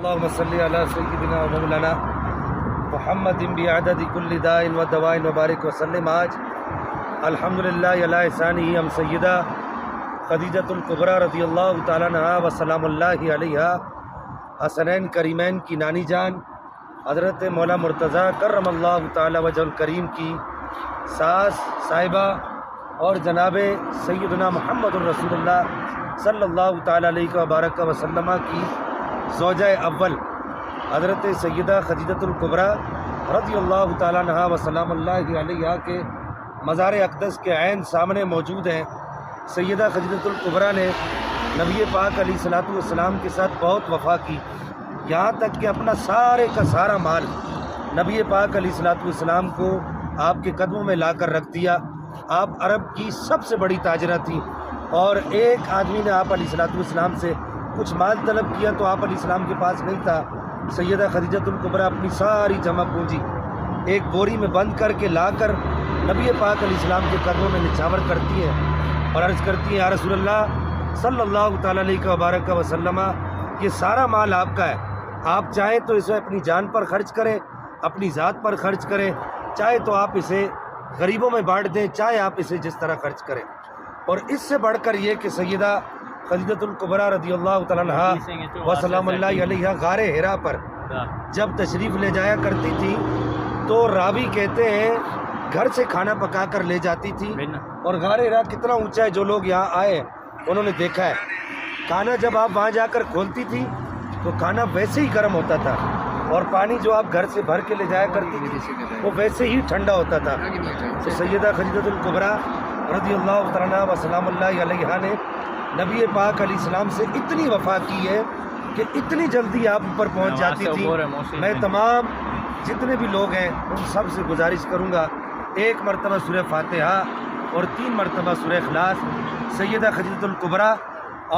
اللهم صل على سيدنا ومولانا محمد بعدد كل داء ودواء وبارك وسلم. آج الحمدللہ علی احسانہ ہم سیدہ خدیجۃ الکبریٰ رضی اللہ تعالیٰ عنہا و سلام اللہ علیہا حسنین کریمین کی نانی جان حضرت مولا مرتضیٰ کرم اللہ تعالیٰ وجہ الکریم کی ساس صاحبہ اور جناب سیدنا محمد الرسول اللہ صلی اللہ تعالیٰ علیہ وبارک وسلم کی زوجہ اول حضرت سیدہ خدیجۃ الکبریٰ رضی اللہ تعالیٰ عنہا و سلام اللہ علیہا کے مزار اقدس کے عین سامنے موجود ہیں. سیدہ خدیجۃ الکبریٰ نے نبی پاک علیہ الصلوۃ والسلام کے ساتھ بہت وفا کی، یہاں تک کہ اپنا سارے کا سارا مال نبی پاک علیہ الصلوۃ والسلام کو آپ کے قدموں میں لا کر رکھ دیا. آپ عرب کی سب سے بڑی تاجرہ تھیں، اور ایک آدمی نے آپ علیہ الصلوۃ والسلام سے کچھ مال طلب کیا تو آپ علیہ السلام کے پاس نہیں تھا. سیدہ خدیجۃ الکبریٰ اپنی ساری جمع پونجی ایک بوری میں بند کر کے لا کر نبی پاک علیہ السلام کے قدموں میں نچھاور کرتی ہیں اور عرض کرتی ہیں، یا رسول اللہ صلی اللہ تعالیٰ علیہ وبارک وسلم، یہ سارا مال آپ کا ہے، آپ چاہیں تو اسے اپنی جان پر خرچ کریں، اپنی ذات پر خرچ کریں، چاہے تو آپ اسے غریبوں میں بانٹ دیں، چاہے آپ اسے جس طرح خرچ کریں. اور اس سے بڑھ کر یہ کہ سیدہ خدیجۃ الکبریٰ رضی اللہ تعالیٰ عنہا و سلام اللہ علیہا غار حرا پر جب تشریف لے جایا کرتی تھی تو راوی کہتے ہیں گھر سے کھانا پکا کر لے جاتی تھی. اور غار حرا کتنا اونچا ہے، جو لوگ یہاں آئے ہیں انہوں نے دیکھا ہے. کھانا جب آپ وہاں جا کر کھولتی تھی تو کھانا ویسے ہی گرم ہوتا تھا، اور پانی جو آپ گھر سے بھر کے لے جایا کرتی تھی وہ ویسے ہی ٹھنڈا ہوتا تھا. تو سیدہ خدیجۃ الکبریٰ رضی اللہ تعالیٰ و سلام اللہ علیہا نے نبی پاک علیہ السلام سے اتنی وفا کی ہے کہ اتنی جلدی آپ اوپر پہنچ جاتی تھی. میں تمام جتنے بھی لوگ ہیں ان سب سے گزارش کروں گا، ایک مرتبہ سورہ فاتحہ اور 3 مرتبہ سورہ اخلاص سیدہ خدیجۃ الکبریٰ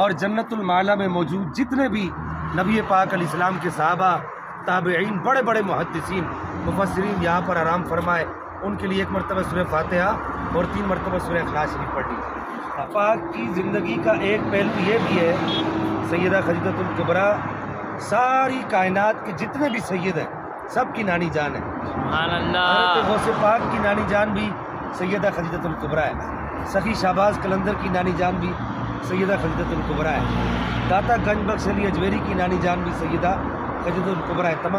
اور جنت المعلیٰ میں موجود جتنے بھی نبی پاک علیہ السلام کے صحابہ، تابعین، بڑے بڑے محدثین، مفسرین یہاں پر آرام فرمائے، ان کے لیے 1 مرتبہ سورہ فاتحہ اور 3 مرتبہ سورہ اخلاص شریف پڑھ لیجیے. پاک کی زندگی کا ایک پہلو یہ بھی ہے، سیدہ خدیجۃ الکبریٰ ساری کائنات کے جتنے بھی سید ہیں سب کی نانی جان ہے. سبحان اللہ. حضرت غوث پاک کی نانی جان بھی سیدہ خدیجۃ الکبریٰ ہے. سخی شہباز قلندر کی نانی جان بھی سیدہ خدیجۃ الکبریٰ ہے. داتا گنج بخش علی اجمیری کی نانی جان بھی سیدہ خدیجۃ الکبریٰ ہے. تمام